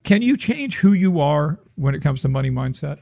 Can you change who you are when it comes to money mindset?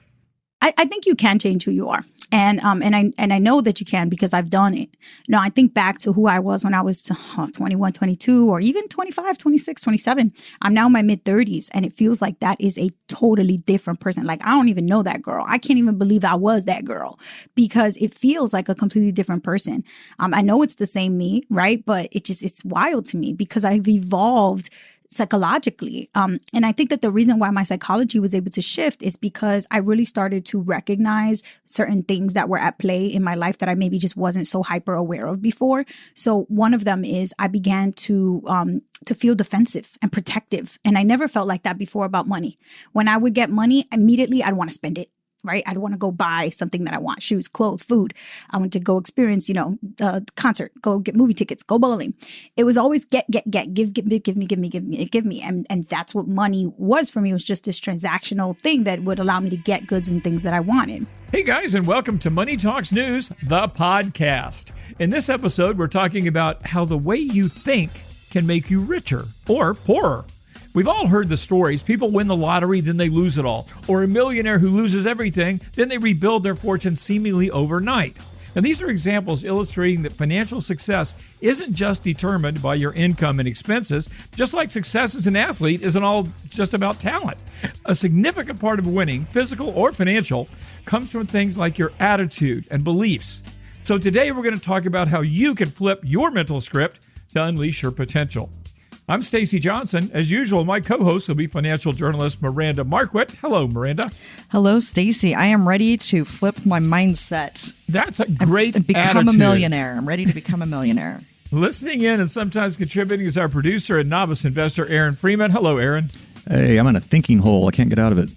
I think you can change who you are. And I know that you can because I've done it. I think back to who I was when I was 21, 22, or even 25, 26, 27. I'm now in my mid 30s, and it feels like that is a totally different person. Like, I don't even know that girl. I can't even believe I was that girl because it feels like a completely different person. I know it's the same me, right? But it's wild to me because I've evolved psychologically. And I think that the reason why my psychology was able to shift is because I really started to recognize certain things that were at play in my life that I maybe just wasn't so hyper aware of before. So one of them is I began to feel defensive and protective. And I never felt like that before about money. When I would get money, immediately I'd want to spend it. Right? I'd want to go buy something that I want, shoes, clothes, food. I want to go experience, the concert, go get movie tickets, go bowling. It was always get, give me. And that's what money was for me. It was just this transactional thing that would allow me to get goods and things that I wanted. Hey guys, and welcome to Money Talks News, the podcast. In this episode, we're talking about how the way you think can make you richer or poorer. We've all heard the stories. People win the lottery, then they lose it all. Or a millionaire who loses everything, then they rebuild their fortune seemingly overnight. And these are examples illustrating that financial success isn't just determined by your income and expenses, just like success as an athlete isn't all just about talent. A significant part of winning, physical or financial, comes from things like your attitude and beliefs. So today we're going to talk about how you can flip your mental script to unleash your potential. I'm Stacey Johnson. As usual, my co-host will be financial journalist Miranda Marquardt. Hello, Miranda. Hello, Stacey. I am ready to flip my mindset. That's a great and become attitude. A millionaire. I'm ready to become a millionaire. Listening in and sometimes contributing is our producer and novice investor, Aaron Freeman. Hello, Aaron. Hey, I'm in a thinking hole. I can't get out of it.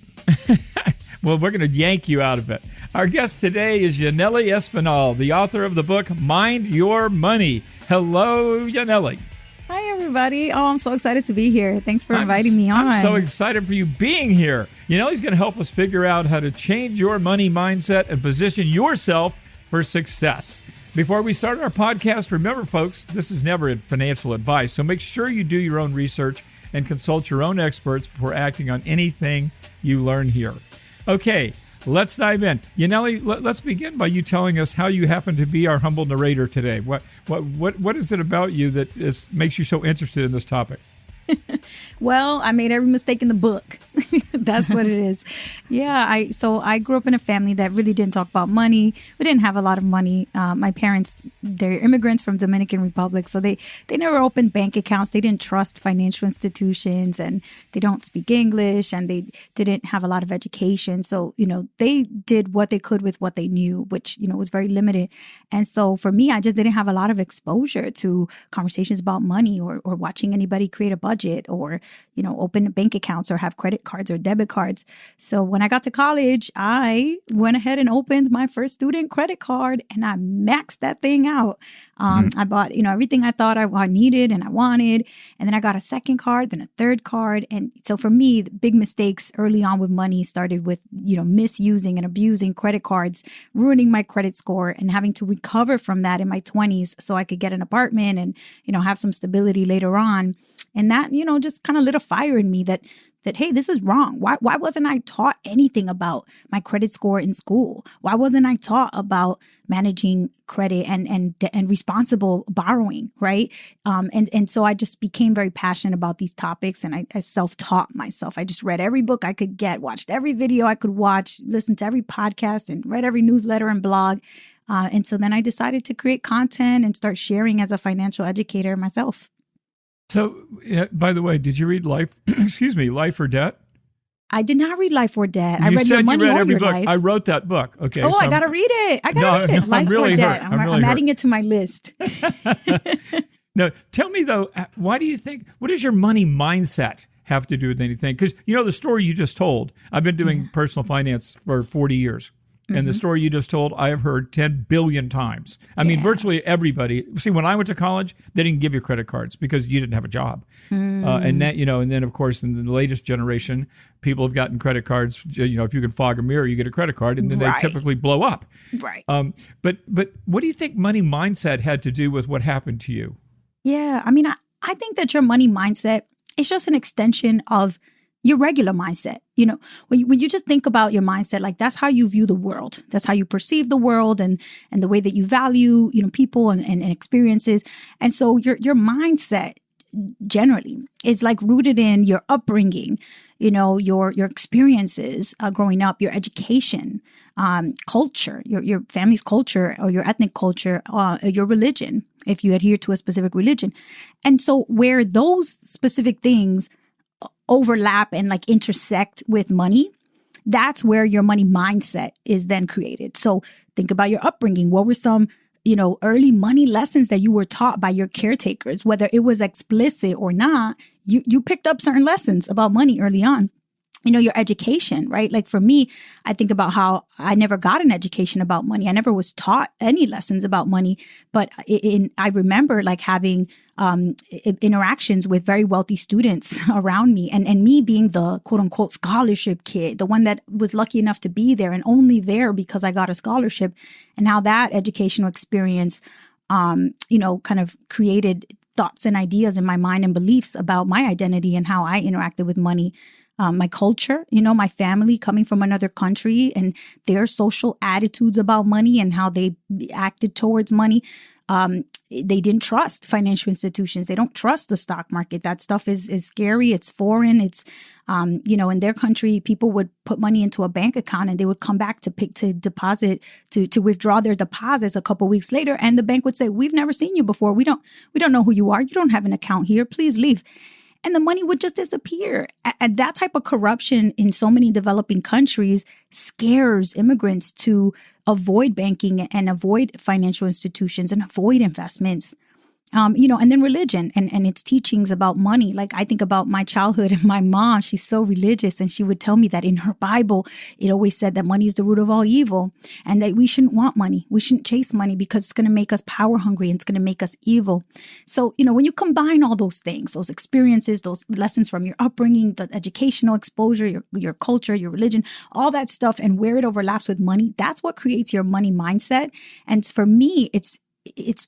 Well, we're going to yank you out of it. Our guest today is Yaneli Espinal, the author of the book, Mind Your Money. Hello, Yaneli. Hi, everybody. Oh, I'm so excited to be here. Thanks for inviting me on. I'm so excited for you being here. Yaneli's going to help us figure out how to change your money mindset and position yourself for success. Before we start our podcast, remember, folks, this is never financial advice, so make sure you do your own research and consult your own experts before acting on anything you learn here. Okay, let's dive in. Yaneli, let's begin by you telling us how you happen to be our humble narrator today. What is it about you that makes you so interested in this topic? Well, I made every mistake in the book. That's what it is. Yeah, I grew up in a family that really didn't talk about money. We didn't have a lot of money. My parents, they're immigrants from Dominican Republic, so they never opened bank accounts. They didn't trust financial institutions, and they don't speak English, and they didn't have a lot of education. So, they did what they could with what they knew, which, was very limited. And so for me, I just didn't have a lot of exposure to conversations about money or watching anybody create a budget or, open bank accounts or have credit cards or debit cards. So when I got to college, I went ahead and opened my first student credit card and I maxed that thing out. I bought, everything I thought I needed and I wanted. And then I got a second card, then a third card. And so for me, the big mistakes early on with money started with, misusing and abusing credit cards, ruining my credit score and having to recover from that in my 20s so I could get an apartment and, have some stability later on. And that, just kind of lit a fire in me that, hey, this is wrong. Why wasn't I taught anything about my credit score in school? Why wasn't I taught about managing credit and responsible borrowing, right? And so I just became very passionate about these topics, and I self-taught myself. I just read every book I could get, watched every video I could watch, listened to every podcast, and read every newsletter and blog. And so then I decided to create content and start sharing as a financial educator myself. So, by the way, did you read Life or Debt? I did not read Life or Debt. I read Your Money or Your Life. I wrote that book. Okay. Oh, so I got to read it. Life or Debt. I'm adding it to my list. No, tell me though, what does your money mindset have to do with anything? Because, the story you just told, I've been doing personal finance for 40 years. And the story you just told, I have heard 10 billion times. I mean, virtually everybody. See, when I went to college, they didn't give you credit cards because you didn't have a job. And that, and then of course, in the latest generation, people have gotten credit cards. If you can fog a mirror, you get a credit card, and then they typically blow up. Right. But what do you think money mindset had to do with what happened to you? Yeah, I mean, I think that your money mindset is just an extension of your regular mindset. When you just think about your mindset, like that's how you view the world. That's how you perceive the world and the way that you value, people and experiences. And so your mindset generally is like rooted in your upbringing, your experiences growing up, your education, culture, your family's culture or your ethnic culture, your religion, if you adhere to a specific religion. And so where those specific things overlap and like intersect with money, that's where your money mindset is then created. So think about your upbringing. What were some early money lessons that you were taught by your caretakers, whether it was explicit or not? You picked up certain lessons about money early on. Your education, right? Like for me, I think about how I never got an education about money. I never was taught any lessons about money, but I remember like having interactions with very wealthy students around me and me being the quote unquote scholarship kid, the one that was lucky enough to be there and only there because I got a scholarship, and how that educational experience, kind of created thoughts and ideas in my mind and beliefs about my identity and how I interacted with money. My culture, my family coming from another country and their social attitudes about money and how they acted towards money. They didn't trust financial institutions. They don't trust the stock market. That stuff is scary. It's foreign. It's, in their country, people would put money into a bank account and they would come back to deposit, to withdraw their deposits a couple weeks later. And the bank would say, "We've never seen you before. We don't know who you are. You don't have an account here. Please leave." And the money would just disappear. And that type of corruption in so many developing countries scares immigrants to avoid banking and avoid financial institutions and avoid investments. And then religion and its teachings about money. Like I think about my childhood and my mom, she's so religious and she would tell me that in her Bible, it always said that money is the root of all evil and that we shouldn't want money. We shouldn't chase money because it's going to make us power hungry and it's going to make us evil. So, when you combine all those things, those experiences, those lessons from your upbringing, the educational exposure, your culture, your religion, all that stuff and where it overlaps with money, that's what creates your money mindset. And for me, it's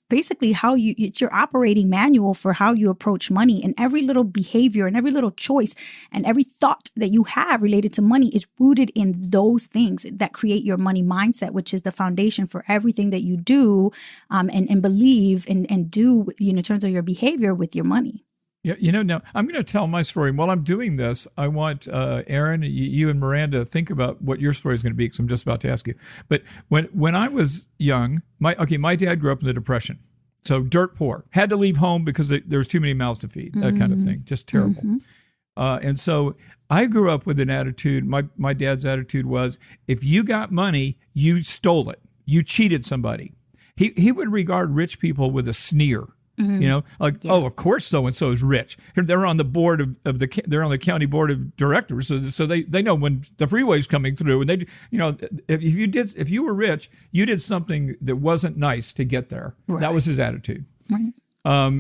basically it's your operating manual for how you approach money, and every little behavior and every little choice and every thought that you have related to money is rooted in those things that create your money mindset, which is the foundation for everything that you do and believe and do in terms of your behavior with your money. Yeah, now I'm going to tell my story. And while I'm doing this, I want Aaron, you and Miranda think about what your story is going to be, because I'm just about to ask you. But when I was young, my dad grew up in the Depression, so dirt poor, had to leave home because there was too many mouths to feed, that kind of thing, just terrible. Mm-hmm. And so I grew up with an attitude. My dad's attitude was, if you got money, you stole it, you cheated somebody. He would regard rich people with a sneer. Mm-hmm. Oh, of course, so and so is rich. They're on the board they're on the county board of directors, so they know when the freeway's coming through, and they, if you were rich, you did something that wasn't nice to get there. Right. That was his attitude. Right. And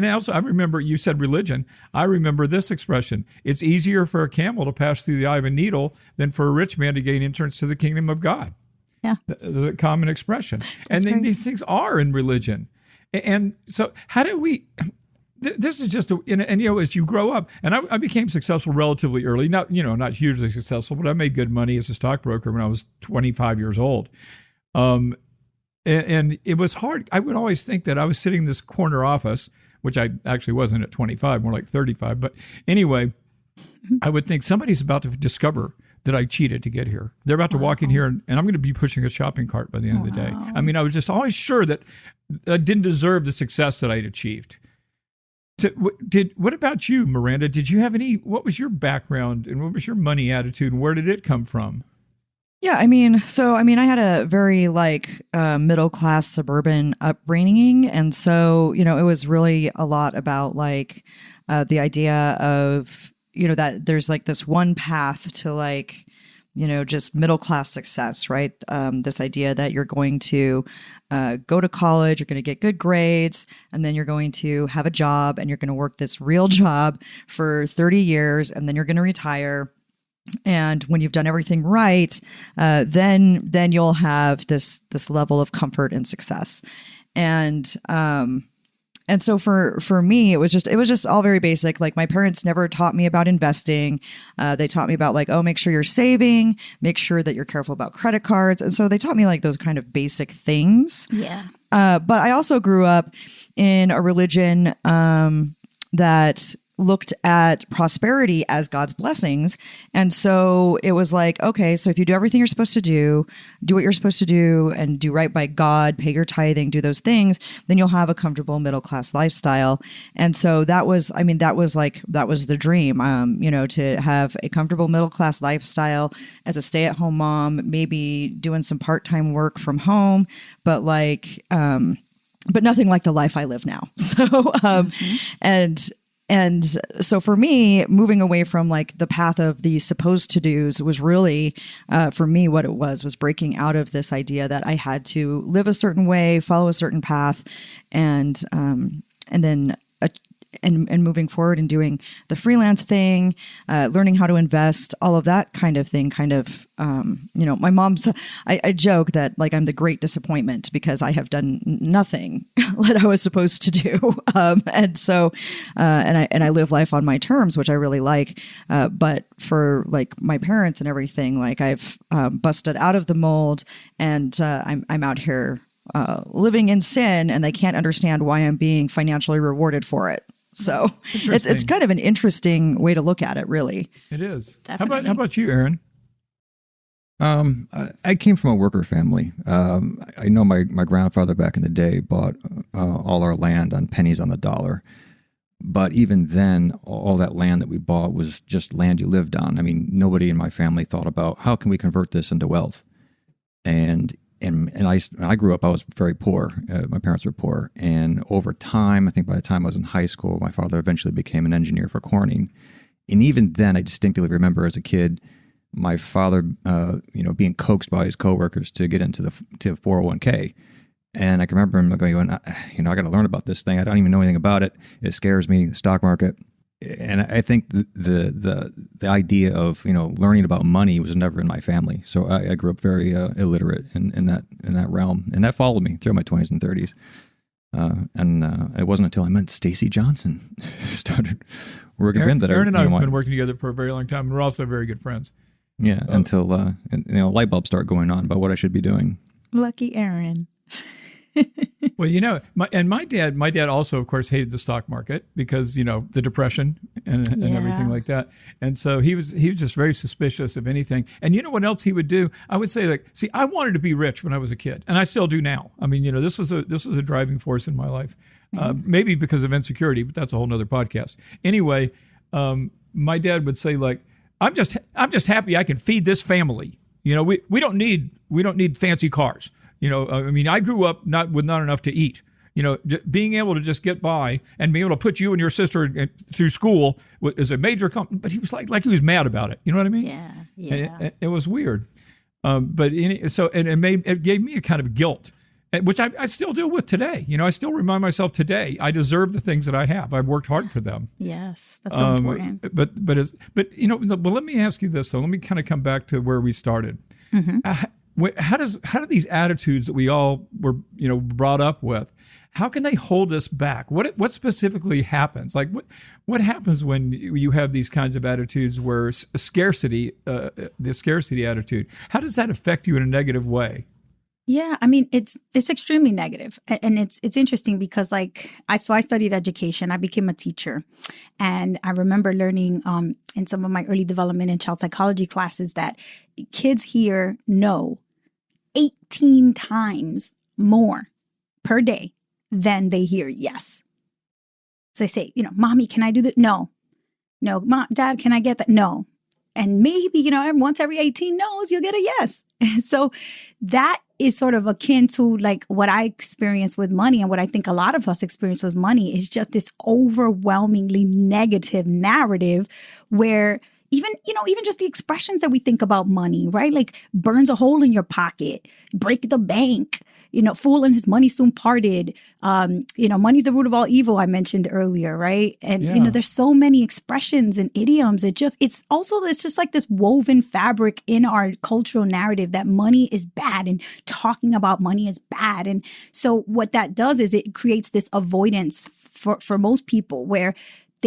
also I remember you said religion. I remember this expression: it's easier for a camel to pass through the eye of a needle than for a rich man to gain entrance to the kingdom of God. Yeah, the common expression. And then these things are in religion. And so how do we, this is just, as you grow up, and I became successful relatively early, not hugely successful, but I made good money as a stockbroker when I was 25 years old. And it was hard. I would always think that I was sitting in this corner office, which I actually wasn't at 25, more like 35. But anyway, I would think somebody's about to discover that I cheated to get here. They're about to walk in here and I'm going to be pushing a shopping cart by the end of the day. I mean, I was just always sure that I didn't deserve the success that I'd achieved. So what about you, Miranda? Did you have what was your background and what was your money attitude and where did it come from? Yeah, I had a very middle-class suburban upbringing. And so, it was really a lot about the idea of, that there's this one path to just middle-class success, right? This idea that you're going to go to college, you're going to get good grades, and then you're going to have a job and you're going to work this real job for 30 years and then you're going to retire. And when you've done everything right, then you'll have this level of comfort and success. And And so for me, it was just all very basic. Like my parents never taught me about investing. They taught me about like, oh, make sure you're saving, make sure that you're careful about credit cards. And so they taught me like those kind of basic things. Yeah. But I also grew up in a religion that looked at prosperity as God's blessings. And so it was like, okay, so if you do everything you're supposed to do what you're supposed to do, and do right by God, pay your tithing, do those things, then you'll have a comfortable middle-class lifestyle. And so that was the dream, to have a comfortable middle-class lifestyle as a stay-at-home mom, maybe doing some part-time work from home, but nothing like the life I live now. So, And so for me, moving away from like the path of the supposed to do's was really, for me, what it was breaking out of this idea that I had to live a certain way, follow a certain path, and then and moving forward and doing the freelance thing, learning how to invest, all of that kind of thing. My mom's, I joke that like I'm the great disappointment because I have done nothing that I was supposed to do. And I live life on my terms, which I really like. But for like my parents and everything, like I've busted out of the mold, and I'm out here living in sin, and they can't understand why I'm being financially rewarded for it. So it's kind of an interesting way to look at it, really. It is. Definitely. How about you, Aaron? I came from a worker family. I know my grandfather back in the day bought all our land on pennies on the dollar. But even then, all that land that we bought was just land you lived on. I mean, nobody in my family thought about how can we convert this into wealth. And when I grew up, I was very poor. My parents were poor. And over time, I think by the time I was in high school, my father eventually became an engineer for Corning. And even then, I distinctly remember as a kid, my father, being coaxed by his coworkers to get into the 401k. And I can remember him going, I got to learn about this thing. I don't even know anything about it. It scares me, the stock market. And I think the idea of learning about money was never in my family. So I grew up very illiterate in that realm, and that followed me through my 20s and 30s. And it wasn't until I met Stacy Johnson started working for him that Aaron and I have been working together for a very long time. We're also very good friends. Yeah, until light bulbs start going on about what I should be doing. Lucky Aaron. Well, my dad also, of course, hated the stock market because, the Depression and everything like that. And so he was just very suspicious of anything. And you know what else he would do? I would say, I wanted to be rich when I was a kid, and I still do now. I mean, this was a driving force in my life, maybe because of insecurity, but that's a whole nother podcast. Anyway, my dad would say, I'm just happy I can feed this family. We don't need fancy cars. I grew up with not enough to eat. Being able to just get by and being able to put you and your sister through school is a major but he was like he was mad about it. You know what I mean? Yeah. It was weird. It gave me a kind of guilt, which I still deal with today. I still remind myself today I deserve the things that I have. I've worked hard for them. Yes, that's so important. But let me ask you this though. Let me kind of come back to where we started. Mm-hmm. How do these attitudes that we all were brought up with, how can they hold us back? What specifically happens? Like what happens when you have these kinds of attitudes where the scarcity attitude, how does that affect you in a negative way? Yeah, I mean it's extremely negative, and it's interesting because I studied education. I became a teacher, and I remember learning in some of my early development and child psychology classes that kids here know 18 times more per day than they hear yes. So they say, Mommy, can I do that? No, Mom, Dad, can I get that? No. And maybe, once every 18 no's, you'll get a yes. So that is sort of akin to what I experience with money, and what I think a lot of us experience with money is just this overwhelmingly negative narrative where even just the expressions that we think about money, right? Like burns a hole in your pocket, break the bank, fool and his money soon parted. Money's the root of all evil, I mentioned earlier, right? And, there's so many expressions and idioms. It's just like this woven fabric in our cultural narrative that money is bad and talking about money is bad. And so what that does is it creates this avoidance for most people, where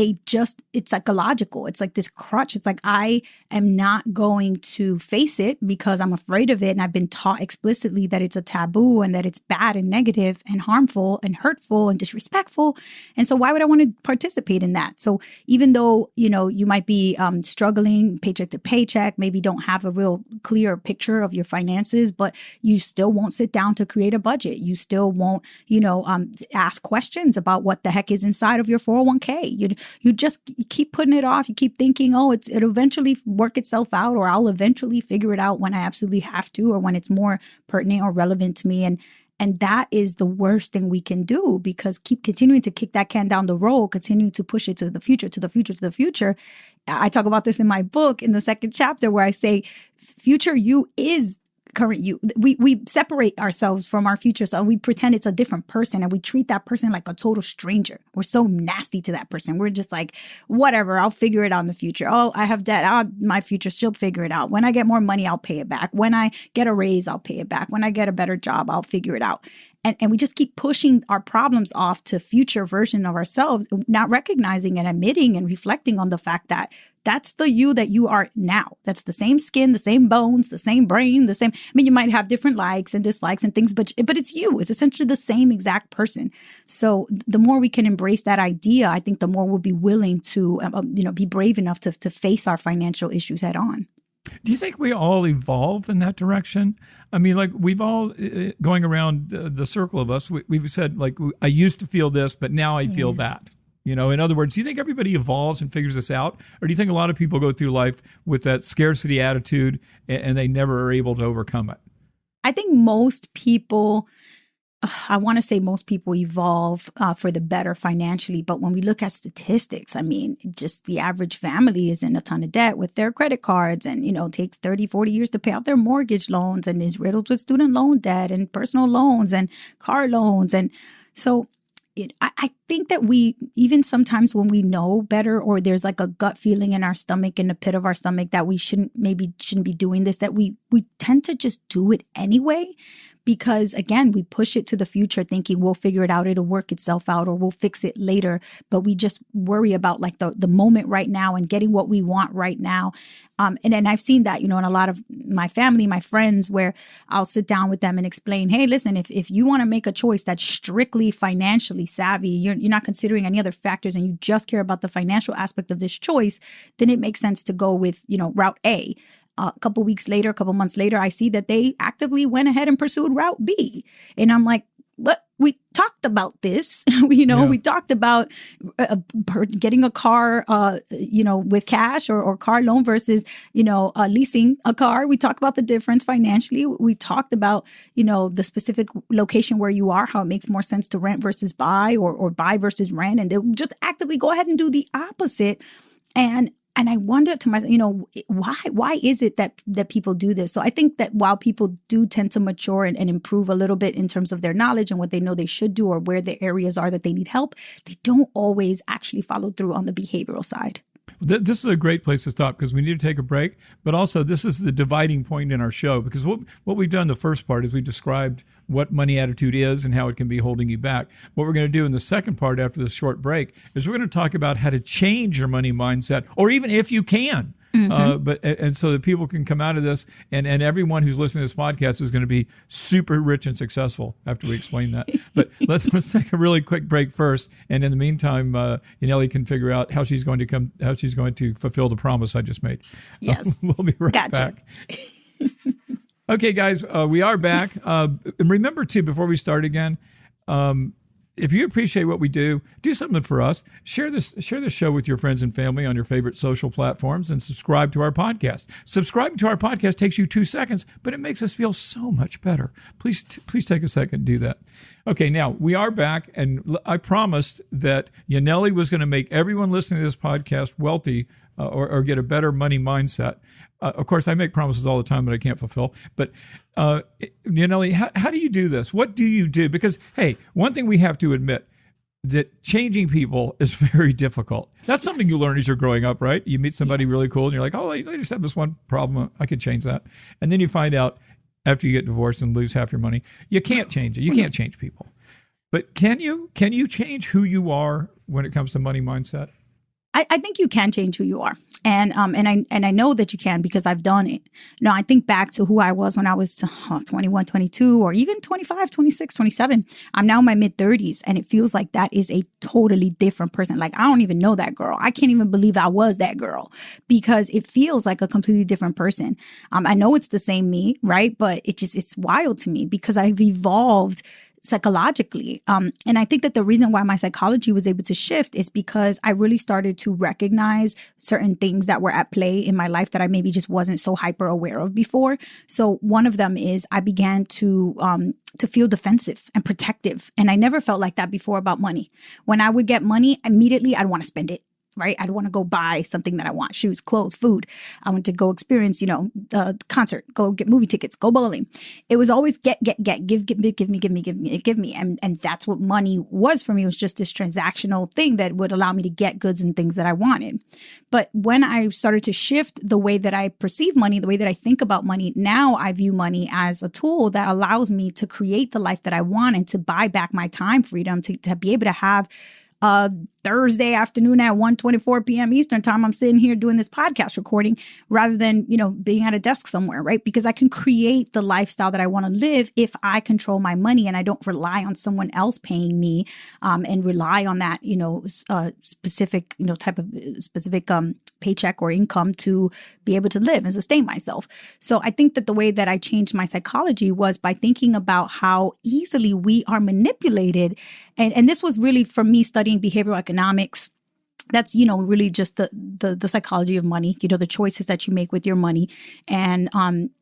it's psychological. It's like this crutch. It's like, I am not going to face it because I'm afraid of it. And I've been taught explicitly that it's a taboo and that it's bad and negative and harmful and hurtful and disrespectful. And so why would I want to participate in that? So even though, you might be struggling paycheck to paycheck, maybe don't have a real clear picture of your finances, but you still won't sit down to create a budget. You still won't, ask questions about what the heck is inside of your 401k. You keep putting it off. You keep thinking, it'll eventually work itself out, or I'll eventually figure it out when I absolutely have to, or when it's more pertinent or relevant to me. And that is the worst thing we can do, because keep continuing to kick that can down the road, continuing to push it to the future, to the future, to the future. I talk about this in my book in the second chapter, where I say future you is current you. We separate ourselves from our future self. We pretend it's a different person, and we treat that person like a total stranger. We're so nasty to that person. We're just like, whatever, I'll figure it out in the future. Oh, I have debt. My future, she'll figure it out. When I get more money, I'll pay it back. When I get a raise, I'll pay it back. When I get a better job, I'll figure it out. And we just keep pushing our problems off to future version of ourselves, not recognizing and admitting and reflecting on the fact that that's the you that you are now. That's the same skin, the same bones, the same brain, the same. I mean, you might have different likes and dislikes and things, but it's you. It's essentially the same exact person. So the more we can embrace that idea, I think the more we'll be willing to, be brave enough to face our financial issues head on. Do you think we all evolve in that direction? I mean, like, we've all, going around the circle of us, we've said, like, I used to feel this, but now I feel that. In other words, do you think everybody evolves and figures this out? Or do you think a lot of people go through life with that scarcity attitude and they never are able to overcome it? I think most people, I want to say most people evolve for the better financially. But when we look at statistics, I mean, just the average family is in a ton of debt with their credit cards, and, takes 30, 40 years to pay off their mortgage loans, and is riddled with student loan debt and personal loans and car loans. And so I think that we, even sometimes when we know better, or there's like a gut feeling in our stomach, in the pit of our stomach, that we shouldn't be doing this, that we tend to just do it anyway. Because again, we push it to the future thinking we'll figure it out, it'll work itself out, or we'll fix it later. But we just worry about like the moment right now and getting what we want right now. And I've seen that, in a lot of my family, my friends, where I'll sit down with them and explain, hey, listen, if you want to make a choice that's strictly financially savvy, you're not considering any other factors, and you just care about the financial aspect of this choice, then it makes sense to go with, route A. A couple weeks later, a couple months later, I see that they actively went ahead and pursued route B. And I'm like, but we talked about this, we talked about getting a car, with cash or car loan versus, leasing a car. We talked about the difference financially. We talked about, the specific location where you are, how it makes more sense to rent versus buy, or buy versus rent. And they'll just actively go ahead and do the opposite. And I wonder to myself, why is it that people do this? So I think that while people do tend to mature and improve a little bit in terms of their knowledge and what they know they should do, or where the areas are that they need help, they don't always actually follow through on the behavioral side. This is a great place to stop, because we need to take a break. But also, this is the dividing point in our show, because what we've done the first part is we described what money attitude is and how it can be holding you back. What we're going to do in the second part after this short break is we're going to talk about how to change your money mindset, or even if you can. And so that people can come out of this, and everyone who's listening to this podcast is going to be super rich and successful after we explain that. But let's take a really quick break first, and in the meantime, Yaneli can figure out how she's going to fulfill the promise I just made. Yes, we'll be right back. Okay, guys, we are back. And remember too, before we start again, if you appreciate what we do something for us. Share this show with your friends and family on your favorite social platforms, and subscribe to our podcast. Subscribing to our podcast takes you 2 seconds, but it makes us feel so much better. Please take a second to do that. Okay, now we are back, and I promised that Yaneli was going to make everyone listening to this podcast wealthy, or get a better money mindset. Of course, I make promises all the time that I can't fulfill. But, Yaneli, how do you do this? What do you do? Because, hey, one thing we have to admit, that changing people is very difficult. That's something you learn as you're growing up, right? You meet somebody really cool, and you're like, oh, they just have this one problem. I could change that. And then you find out after you get divorced and lose half your money, you can't change it. You can't change people. But can you change who you are when it comes to money mindset? I think you can change who you are. And I know that you can because I've done it. I think back to who I was when I was 21, 22, or even 25, 26, 27. I'm now in my mid 30s, and it feels like that is a totally different person. Like, I don't even know that girl. I can't even believe I was that girl because it feels like a completely different person. I know it's the same me, right? But it's wild to me because I've evolved psychologically. And I think that the reason why my psychology was able to shift is because I really started to recognize certain things that were at play in my life that I maybe just wasn't so hyper aware of before. So one of them is I began to feel defensive and protective. And I never felt like that before about money. When I would get money, immediately I'd want to spend it. Right? I'd want to go buy something that I want, shoes, clothes, food. I want to go experience, the concert, go get movie tickets, go bowling. It was always give me. And that's what money was for me. It was just this transactional thing that would allow me to get goods and things that I wanted. But when I started to shift the way that I perceive money, the way that I think about money, now I view money as a tool that allows me to create the life that I want and to buy back my time freedom, to be able to have Thursday afternoon at 1:24 p.m. Eastern time, I'm sitting here doing this podcast recording rather than, being at a desk somewhere, right? Because I can create the lifestyle that I want to live if I control my money and I don't rely on someone else paying me and rely on that, specific, type of specific paycheck or income to be able to live and sustain myself. So I think that the way that I changed my psychology was by thinking about how easily we are manipulated. And this was really from me studying behavioral economics. That's, really just the psychology of money, the choices that you make with your money. And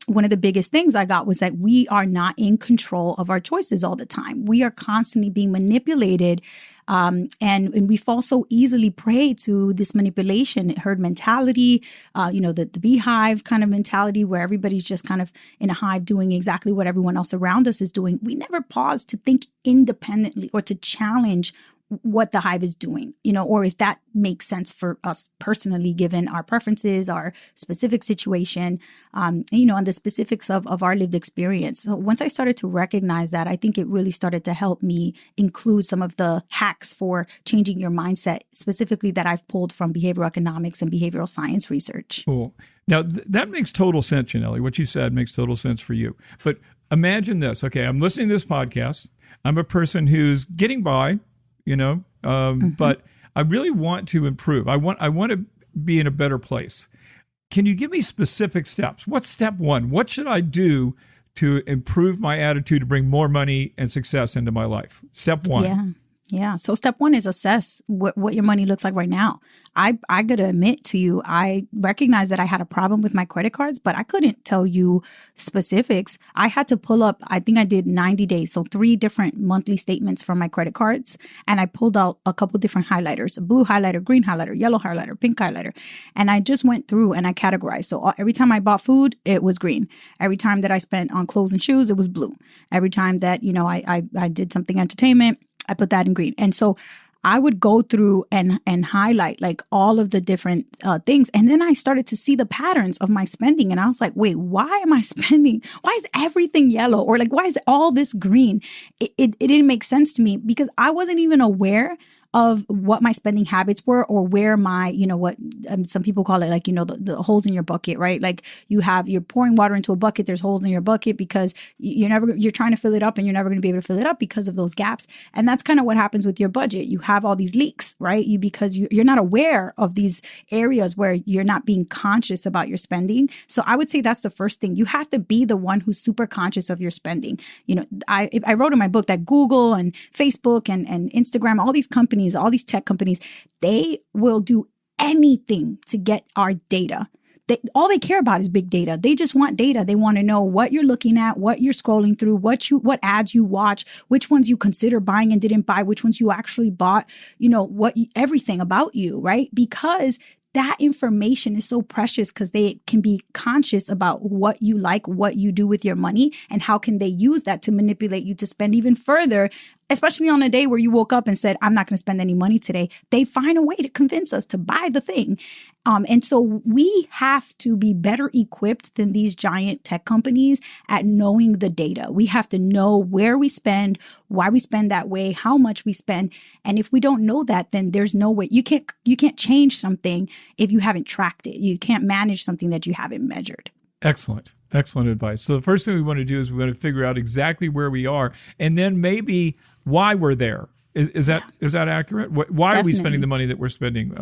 one of the biggest things I got was that we are not in control of our choices all the time. We are constantly being manipulated. And we fall so easily prey to this manipulation, herd mentality, the beehive kind of mentality where everybody's just kind of in a hive doing exactly what everyone else around us is doing. We never pause to think independently or to challenge what the hive is doing, or if that makes sense for us personally, given our preferences, our specific situation, and the specifics of our lived experience. So once I started to recognize that, I think it really started to help me include some of the hacks for changing your mindset, specifically that I've pulled from behavioral economics and behavioral science research. Cool. Now, that makes total sense, Janelle. What you said makes total sense for you. But imagine this. Okay, I'm listening to this podcast. I'm a person who's getting by, but I really want to improve. I want to be in a better place. Can you give me specific steps? What's step one? What should I do to improve my attitude to bring more money and success into my life? Step one. Yeah. So step one is assess what your money looks like right now. I got to admit to you, I recognize that I had a problem with my credit cards, but I couldn't tell you specifics. I had to pull up, I think I did 90 days. So 3 different monthly statements from my credit cards. And I pulled out a couple different highlighters, a blue highlighter, green highlighter, yellow highlighter, pink highlighter. And I just went through and I categorized. So every time I bought food, it was green. Every time that I spent on clothes and shoes, it was blue. Every time that, I did something entertainment, I put that in green. And so I would go through and highlight like all of the different things. And then I started to see the patterns of my spending. And I was like, wait, why am I spending? Why is everything yellow? Or like, why is all this green? It didn't make sense to me because I wasn't even aware of what my spending habits were or where my, what some people call it like, the holes in your bucket, right? Like you're pouring water into a bucket, there's holes in your bucket because you're trying to fill it up and you're never going to be able to fill it up because of those gaps. And that's kind of what happens with your budget. You have all these leaks, right? Because you're not aware of these areas where you're not being conscious about your spending. So I would say that's the first thing. You have to be the one who's super conscious of your spending. I wrote in my book that Google and Facebook and Instagram, all these companies, all these tech companies, they will do anything to get our data. All they care about is big data. They just want data. They want to know what you're looking at, what you're scrolling through, what ads you watch, which ones you consider buying and didn't buy, which ones you actually bought, everything about you, right? Because that information is so precious because they can be conscious about what you like, what you do with your money, and how can they use that to manipulate you to spend even further especially on a day where you woke up and said, I'm not going to spend any money today. They find a way to convince us to buy the thing. And so we have to be better equipped than these giant tech companies at knowing the data. We have to know where we spend, why we spend that way, how much we spend. And if we don't know that, then there's no way you can't change something if you haven't tracked it. You can't manage something that you haven't measured. Excellent. Excellent advice. So the first thing we want to do is we want to figure out exactly where we are, and then maybe why we're there. Is that accurate? Why Definitely. are we spending the money that we're spending?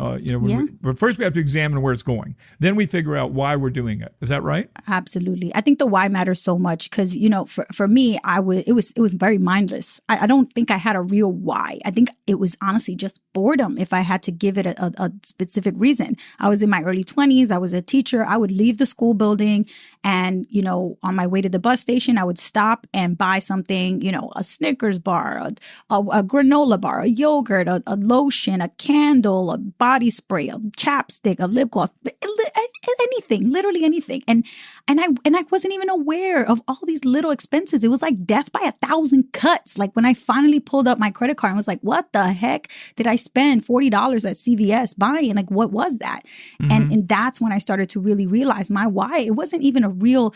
But first we have to examine where it's going. Then we figure out why we're doing it. Is that right? Absolutely. I think the why matters so much because, you know, for me, it was very mindless. I don't think I had a real why. I think it was honestly just boredom if I had to give it a specific reason. I was in my early 20s. I was a teacher. I would leave the school building and, you know, on my way to the bus station, I would stop and buy something, you know, a Snickers bar, a granola bar, a yogurt, a lotion, a candle, a body spray, a chapstick, a lip gloss, anything, literally anything. And I wasn't even aware of all these little expenses. It was like death by 1,000 cuts. Like when I finally pulled up my credit card and was like, what the heck did I spend $40 at CVS buying? Like, what was that? Mm-hmm. And that's when I started to really realize my why. It wasn't even a real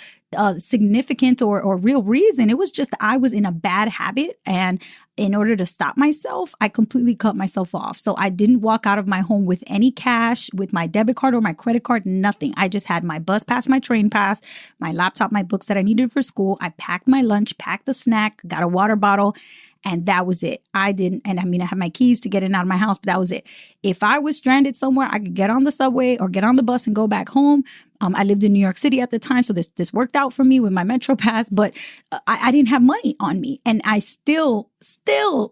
significant or real reason. It was just I was in a bad habit, and in order to stop myself, I completely cut myself off. So I didn't walk out of my home with any cash, with my debit card or my credit card, nothing. I just had my bus pass, my train pass, my laptop, my books that I needed for school. I packed my lunch, packed the snack, got a water bottle, and that was it. I had my keys to get in and out of my house, but that was it. If I was stranded somewhere, I could get on the subway or get on the bus and go back home. I lived in New York City at the time, so this worked out for me with my Metro Pass, but I didn't have money on me. And I still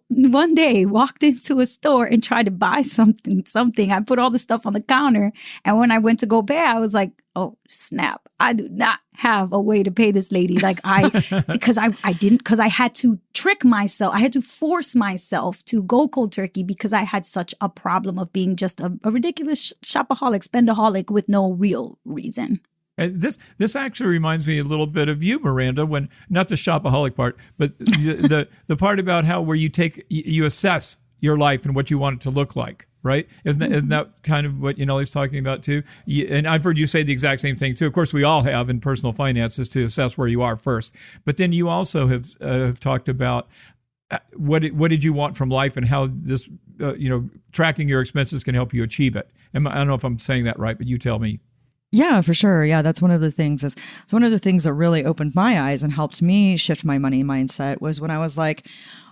one day walked into a store and tried to buy something. I put all the stuff on the counter. And when I went to go pay, I was like, oh, snap. I do not have a way to pay this lady. Because I had to trick myself. I had to force myself to go cold turkey because I had such a problem of being just a ridiculous shopaholic, spendaholic with no real reason. And this actually reminds me a little bit of you, Miranda, when not the shopaholic part, but the part about how where you assess your life and what you want it to look like, right? Isn't that kind of what Yaneli's talking about too? And I've heard you say the exact same thing too. Of course, we all have in personal finances to assess where you are first, but then you also have talked about what did you want from life and how this tracking your expenses can help you achieve it. I don't know if I'm saying that right, but you tell me. Yeah, for sure. Yeah, that's one of the things. It's one of the things that really opened my eyes and helped me shift my money mindset was when I was like,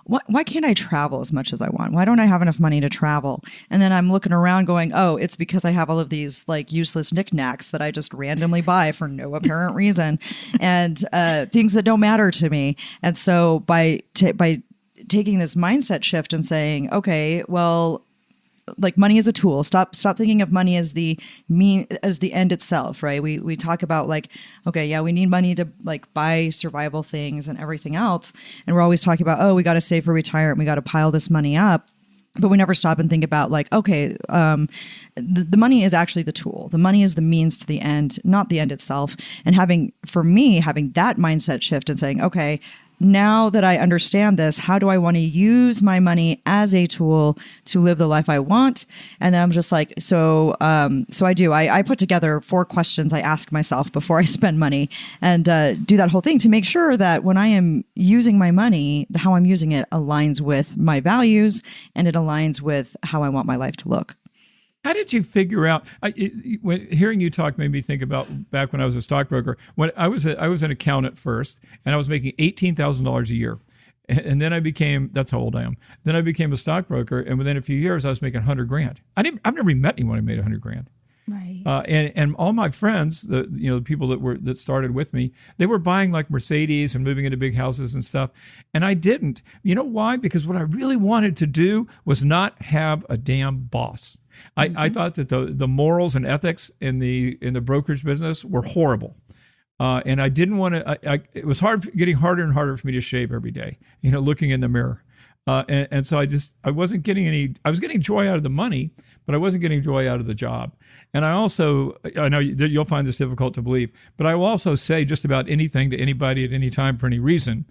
why can't I travel as much as I want? Why don't I have enough money to travel? And then I'm looking around going, oh, it's because I have all of these like useless knickknacks that I just randomly buy for no apparent reason and things that don't matter to me. And so by taking this mindset shift and saying, okay, well, like money is a tool. Stop thinking of money as the end itself, right? We talk about like, okay, yeah, we need money to like buy survival things and everything else. And we're always talking about, oh, we got to save for retirement. We got to pile this money up. But we never stop and think about like, okay, the money is actually the tool. The money is the means to the end, not the end itself. And having that mindset shift and saying, okay, now that I understand this, how do I want to use my money as a tool to live the life I want? And then I'm just like, so I do. I put together 4 questions I ask myself before I spend money and do that whole thing to make sure that when I am using my money, how I'm using it aligns with my values and it aligns with how I want my life to look. How did you figure out? Hearing you talk made me think about back when I was a stockbroker. When I was an accountant first, and I was making $18,000 a year, and then that's how old I am. Then I became a stockbroker, and within a few years, I was making $100,000. I've never met anyone who made $100,000. Right. And all my friends, the people that started with me, they were buying like Mercedes and moving into big houses and stuff, and I didn't. You know why? Because what I really wanted to do was not have a damn boss. I thought that the morals and ethics in the brokerage business were horrible, and I didn't want to. It was getting harder and harder for me to shave every day. Looking in the mirror, and so I wasn't getting any. I was getting joy out of the money, but I wasn't getting joy out of the job. And I know you'll find this difficult to believe, but I will also say just about anything to anybody at any time for any reason,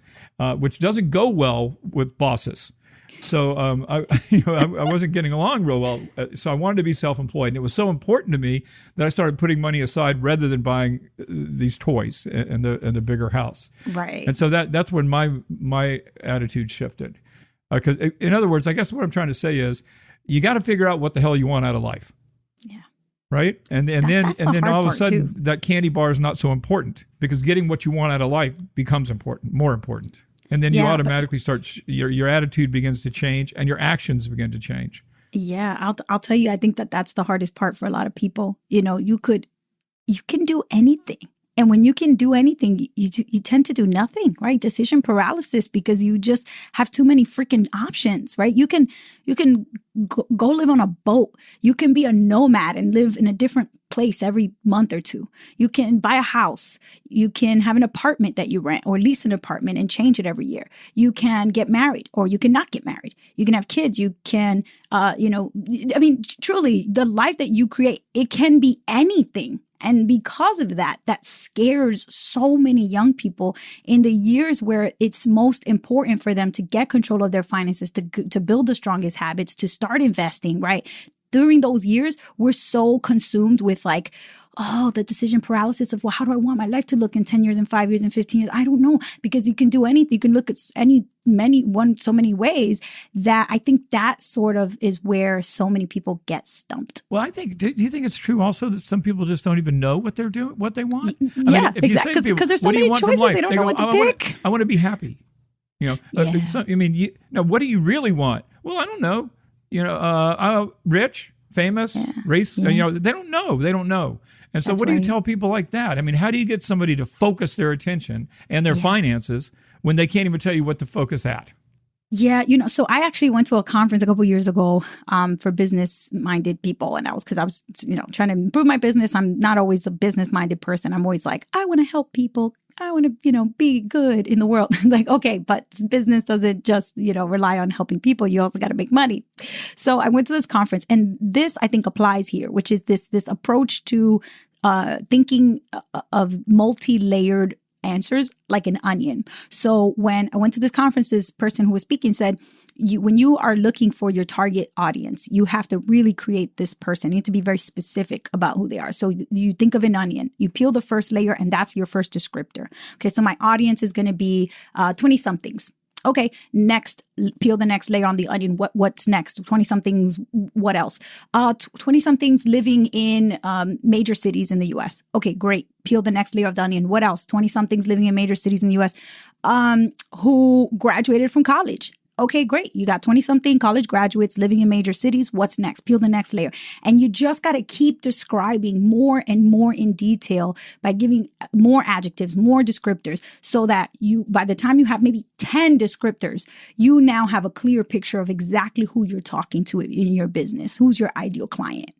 which doesn't go well with bosses. So I wasn't getting along real well. So I wanted to be self-employed. And it was so important to me that I started putting money aside rather than buying these toys and the bigger house. Right. And so that's when my attitude shifted. Because in other words, I guess what I'm trying to say is you got to figure out what the hell you want out of life. Yeah. Right. And then all of a sudden that candy bar is not so important because getting what you want out of life becomes more important. And then you automatically start, your attitude begins to change and your actions begin to change. Yeah, I'll tell you, I think that's the hardest part for a lot of people. You know, you can do anything. And when you can do anything, you tend to do nothing, right? Decision paralysis, because you just have too many freaking options, right? You can go live on a boat. You can be a nomad and live in a different place every month or two. You can buy a house. You can have an apartment that you rent or lease an apartment and change it every year. You can get married or you can not get married. You can have kids. You can, truly, the life that you create, it can be anything. And because of that scares so many young people in the years where it's most important for them to get control of their finances, to build the strongest habits, to start investing, right? During those years, we're so consumed with like, oh, the decision paralysis of, well, how do I want my life to look in 10 years and 5 years and 15 years? I don't know, because you can do anything. You can look at so many ways that I think that sort of is where so many people get stumped. Well, do you think it's true also that some people just don't even know what they're doing, what they want? Exactly. Because there's so many choices, they don't know what to pick. I want to be happy. You know, what do you really want? Well, I don't know. You know, rich, famous, race. You know, they don't know. And so what do you tell people like that? I mean, how do you get somebody to focus their attention and their finances when they can't even tell you what to focus at? Yeah, so I actually went to a conference a couple years ago for business-minded people, and that was because I was, trying to improve my business. I'm not always a business-minded person. I'm always like, I want to help people. I want to, be good in the world. Like, okay, but business doesn't just, rely on helping people. You also got to make money. So I went to this conference, and this I think applies here, which is this approach to thinking of multi-layered answers like an onion. So when I went to this conference, this person who was speaking said, when you are looking for your target audience, you have to really create this person. You have to be very specific about who they are. So you think of an onion, you peel the first layer, and that's your first descriptor. Okay, so my audience is going to be 20-somethings. Okay, next, peel the next layer on the onion. What's next? 20-somethings, what else? 20-somethings living in major cities in the U.S. Okay, great. Peel the next layer of the onion. What else? 20-somethings living in major cities in the U.S. Who graduated from college. Okay, great. You got 20-something college graduates living in major cities. What's next? Peel the next layer. And you just got to keep describing more and more in detail by giving more adjectives, more descriptors, so that by the time you have maybe 10 descriptors, you now have a clear picture of exactly who you're talking to in your business, who's your ideal client.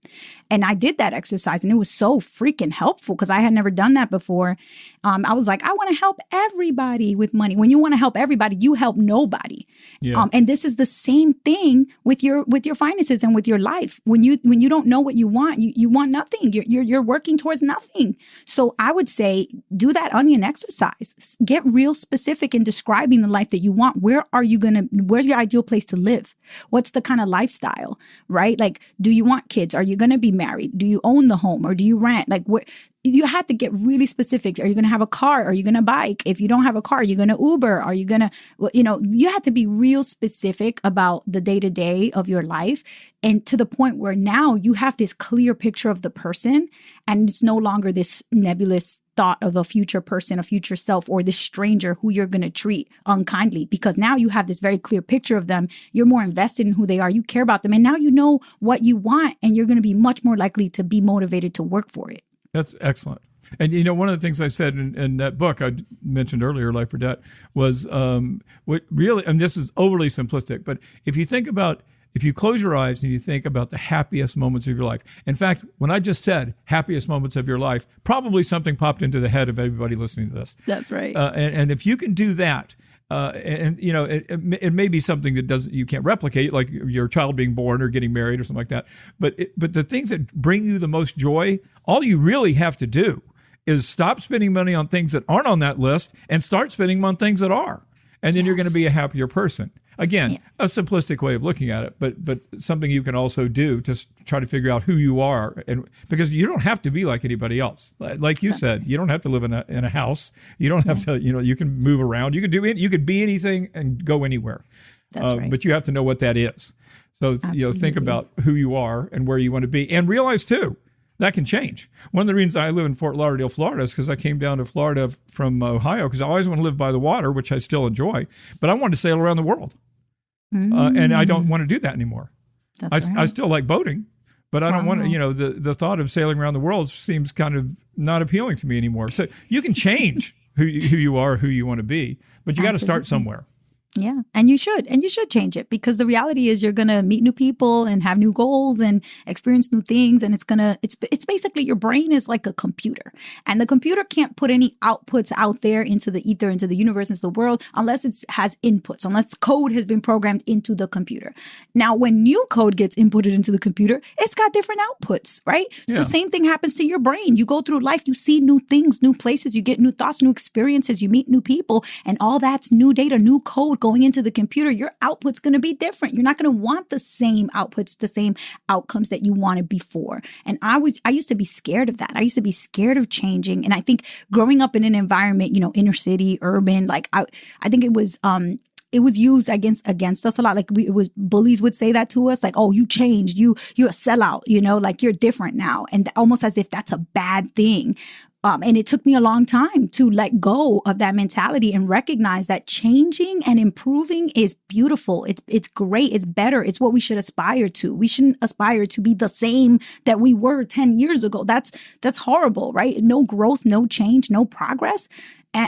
And I did that exercise, and it was so freaking helpful because I had never done that before. I was like, I want to help everybody with money. When you want to help everybody, you help nobody. Yeah. And this is the same thing with your finances and with your life. When you don't know what you want, you want nothing. You're working towards nothing. So I would say do that onion exercise. Get real specific in describing the life that you want. Where's your ideal place to live? What's the kind of lifestyle, right? Like, do you want kids? Are you going to be married? Do you own the home or do you rent? Like, you have to get really specific. Are you going to have a car? Are you going to bike? If you don't have a car, are you going to Uber? Are you going to, you have to be real specific about the day-to-day of your life. And to the point where now you have this clear picture of the person, and it's no longer this nebulous thought of a future person, a future self, or this stranger who you're going to treat unkindly, because now you have this very clear picture of them. You're more invested in who they are. You care about them. And now you know what you want, and you're going to be much more likely to be motivated to work for it. That's excellent. And, one of the things I said in that book I mentioned earlier, Life or Debt, was what really, and this is overly simplistic, but if you close your eyes and you think about the happiest moments of your life. In fact, when I just said happiest moments of your life, probably something popped into the head of everybody listening to this. That's right. And if you can do that, it may be something that you can't replicate, like your child being born or getting married or something like that. But the things that bring you the most joy, all you really have to do is stop spending money on things that aren't on that list and start spending on things that are. And then you're going to be a happier person. Again, a simplistic way of looking at it, but something you can also do to try to figure out who you are, and because you don't have to be like anybody else. Like you said, you don't have to live in a house. You don't have to, you can move around. You could be anything and go anywhere. That's right. But you have to know what that is. So think about who you are and where you want to be, and realize too that can change. One of the reasons I live in Fort Lauderdale, Florida, is because I came down to Florida from Ohio because I always want to live by the water, which I still enjoy, but I wanted to sail around the world. And I don't want to do that anymore. I still like boating, but I don't want to, the thought of sailing around the world seems kind of not appealing to me anymore. So you can change who you are, who you want to be, but you got to start somewhere. Yeah. And you should change it, because the reality is you're going to meet new people and have new goals and experience new things. And it's basically your brain is like a computer, and the computer can't put any outputs out there into the ether, into the universe, into the world, unless it has inputs, unless code has been programmed into the computer. Now, when new code gets inputted into the computer, it's got different outputs, right? Yeah. The same thing happens to your brain. You go through life, you see new things, new places, you get new thoughts, new experiences, you meet new people, and all that's new data, new code going into the computer. Your output's going to be different. You're not going to want the same outputs, the same outcomes that you wanted before. And I used to be scared of that. I used to be scared of changing. And I think growing up in an environment, inner city, urban, like I think it was used against us a lot. Like bullies would say that to us, like, oh, you changed, you're a sellout, like you're different now. And almost as if that's a bad thing. And it took me a long time to let go of that mentality and recognize that changing and improving is beautiful. It's great. It's better. It's what we should aspire to. We shouldn't aspire to be the same that we were 10 years ago. That's horrible, right? No growth, no change, no progress.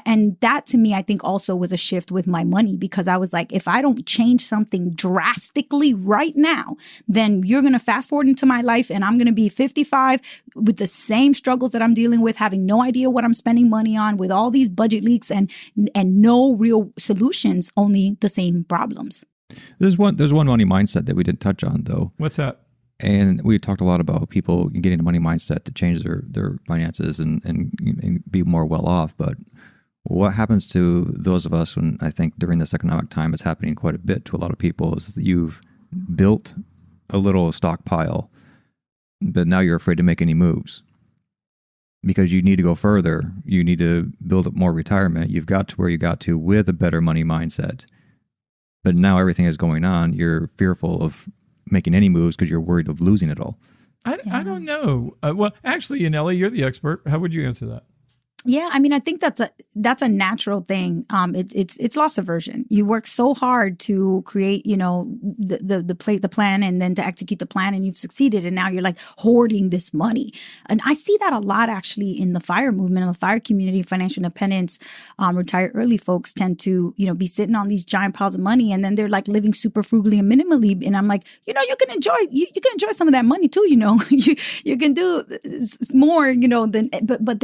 And that to me, I think also was a shift with my money, because I was like, if I don't change something drastically right now, then you're going to fast forward into my life and I'm going to be 55 with the same struggles that I'm dealing with, having no idea what I'm spending money on, with all these budget leaks and no real solutions, only the same problems. There's one money mindset that we didn't touch on, though. What's that? And we talked a lot about people getting a money mindset to change their finances and be more well off. But what happens to those of us when, I think during this economic time, it's happening quite a bit to a lot of people, is that you've built a little stockpile, but now you're afraid to make any moves because you need to go further. You need to build up more retirement. You've got to where you got to with a better money mindset. But now everything is going on. You're fearful of making any moves because you're worried of losing it all. I don't know. Well, actually, Yaneli, you're the expert. How would you answer that? Yeah, I mean, I think that's a natural thing. It's loss aversion. You work so hard to create, the plan and then to execute the plan, and you've succeeded, and now you're like hoarding this money. And I see that a lot actually in the FIRE movement, in the FIRE community. Financial independence, retire early folks tend to, be sitting on these giant piles of money, and then they're like living super frugally and minimally. And I'm like, you can enjoy some of that money too. You can do more, but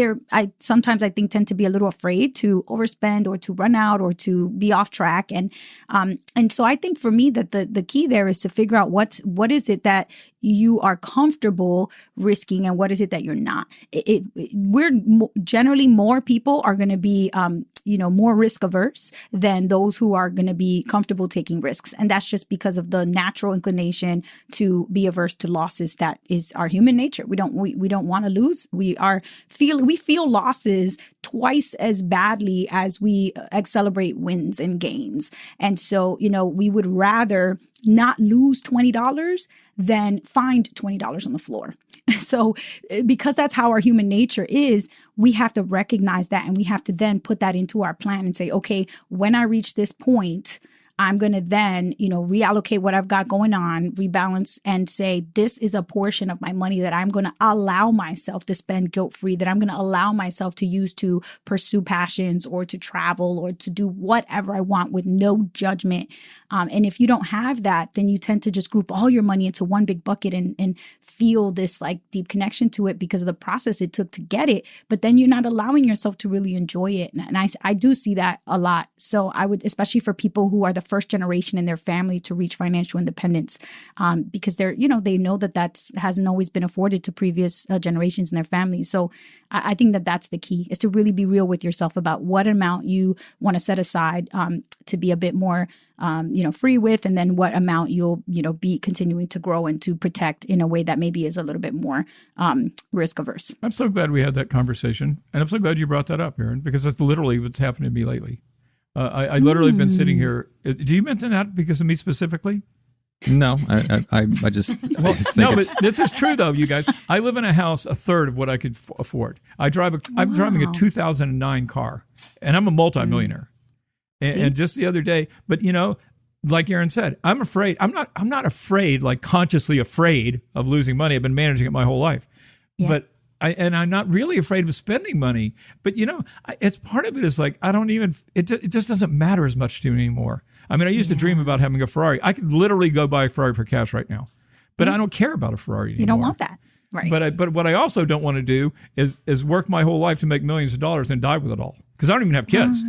sometimes I think tend to be a little afraid to overspend or to run out or to be off track. And so I think for me that the key there is to figure out what is it that you are comfortable risking and what is it that you're not. Generally more people are going to be more risk averse than those who are going to be comfortable taking risks. And that's just because of the natural inclination to be averse to losses. That is our human nature. We don't want to lose. We feel losses twice as badly as we celebrate wins and gains. And so, we would rather not lose $20 than find $20 on the floor. So because that's how our human nature is, we have to recognize that, and we have to then put that into our plan and say, okay, when I reach this point, I'm going to then, reallocate what I've got going on, rebalance, and say, this is a portion of my money that I'm going to allow myself to spend guilt-free, that I'm going to allow myself to use to pursue passions or to travel or to do whatever I want with no judgment. And if you don't have that, then you tend to just group all your money into one big bucket and feel this like deep connection to it because of the process it took to get it. But then you're not allowing yourself to really enjoy it. And I do see that a lot. So I would, especially for people who are the first generation in their family to reach financial independence, because they know that hasn't always been afforded to previous generations in their families. So I think that that's the key, is to really be real with yourself about what amount you want to set aside to be a bit more free with, and then what amount you'll be continuing to grow and to protect in a way that maybe is a little bit more risk averse. I'm so glad we had that conversation, and I'm so glad you brought that up, Aaron, because that's literally what's happened to me lately. I literally have been sitting here. Do you mention that because of me specifically? No, I just no, but this is true though, you guys. I live in a house a third of what I could afford. I'm driving a 2009 car, and I'm a multimillionaire. And just the other day, but like Aaron said, I'm afraid. I'm not afraid, like consciously afraid of losing money. I've been managing it my whole life, but I'm not really afraid of spending money. But it's part of it is like it just doesn't matter as much to me anymore. I mean, I used to dream about having a Ferrari. I could literally go buy a Ferrari for cash right now, but I don't care about a Ferrari anymore. You don't want that, right? But what I also don't want to do is work my whole life to make millions of dollars and die with it all, because I don't even have kids.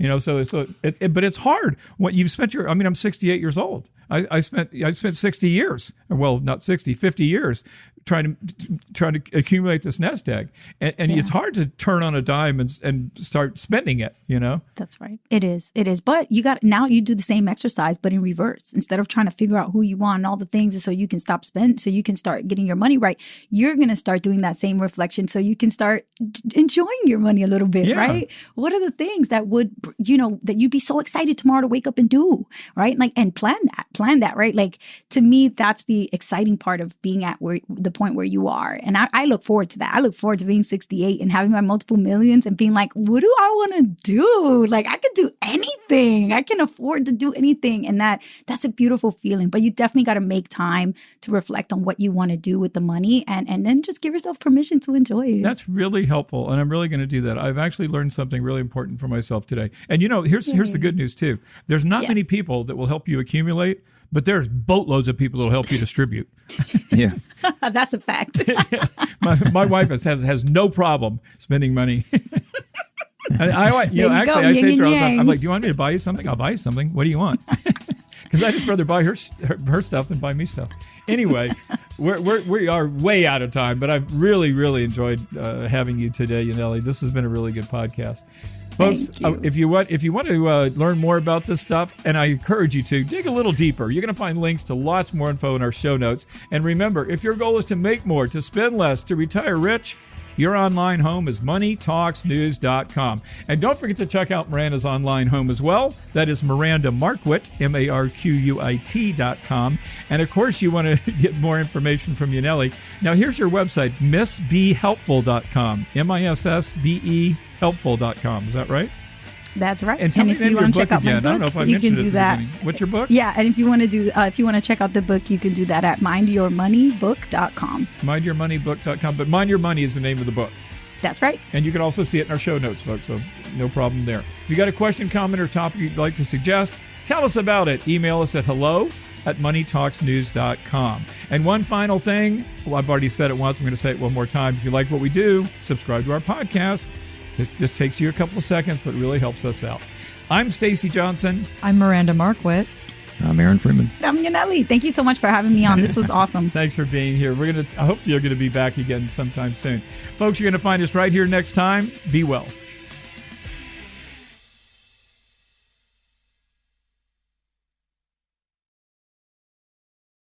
But it's hard when you've spent I'm 68 years old. I spent 60 years, well, not 60, 50 years trying to accumulate this nest egg. And it's hard to turn on a dime and start spending it, That's right. It is. But now you do the same exercise, but in reverse. Instead of trying to figure out who you want and all the things, and so you can stop spending, so you can start getting your money right, you're going to start doing that same reflection so you can start enjoying your money a little bit, right? What are the things that would, that you'd be so excited tomorrow to wake up and do, right? And plan that, right? Like, to me, that's the exciting part of being at the point where you are. And I look forward to that. I look forward to being 68 and having my multiple millions and being like, what do I want to do? Like, I could do anything. I can afford to do anything. And that's a beautiful feeling. But you definitely got to make time to reflect on what you want to do with the money, and then just give yourself permission to enjoy it. That's really helpful. And I'm really going to do that. I've actually learned something really important for myself today. And here's the good news too. There's not many people that will help you accumulate, but there's boatloads of people that will help you distribute. Yeah. That's a fact. My wife has no problem spending money. And I say to her all the time, I'm like, do you want me to buy you something? I'll buy you something. What do you want? Because I just rather buy her stuff than buy me stuff. Anyway, we are way out of time, but I've really, really enjoyed having you today, Yaneli. This has been a really good podcast. Folks, if you want to learn more about this stuff, and I encourage you to dig a little deeper, you're going to find links to lots more info in our show notes. And remember, if your goal is to make more, to spend less, to retire rich, your online home is moneytalksnews.com. And don't forget to check out Miranda's online home as well. That is Miranda Marquit, MARQUIT.com. And of course, you want to get more information from Yaneli. Now, here's your website, missbehelpful.com, MISSBE helpful.com. Is that right? That's right. And tell me if you want to check out my book, I don't know if I you can do that. What's your book? Yeah, and if you want to check out the book, you can do that at mindyourmoneybook.com. Mindyourmoneybook.com, but Mind Your Money is the name of the book. That's right. And you can also see it in our show notes, folks, so no problem there. If you got a question, comment, or topic you'd like to suggest, tell us about it. Email us at hello@moneytalksnews.com. And one final thing, I've already said it once, I'm going to say it one more time. If you like what we do, subscribe to our podcast. It just takes you a couple of seconds, but really helps us out. I'm Stacy Johnson. I'm Miranda Marquit. I'm Aaron Freeman. I'm Yaneli. Thank you so much for having me on. This was awesome. Thanks for being here. I hope you're going to be back again sometime soon. Folks, you're going to find us right here next time. Be well.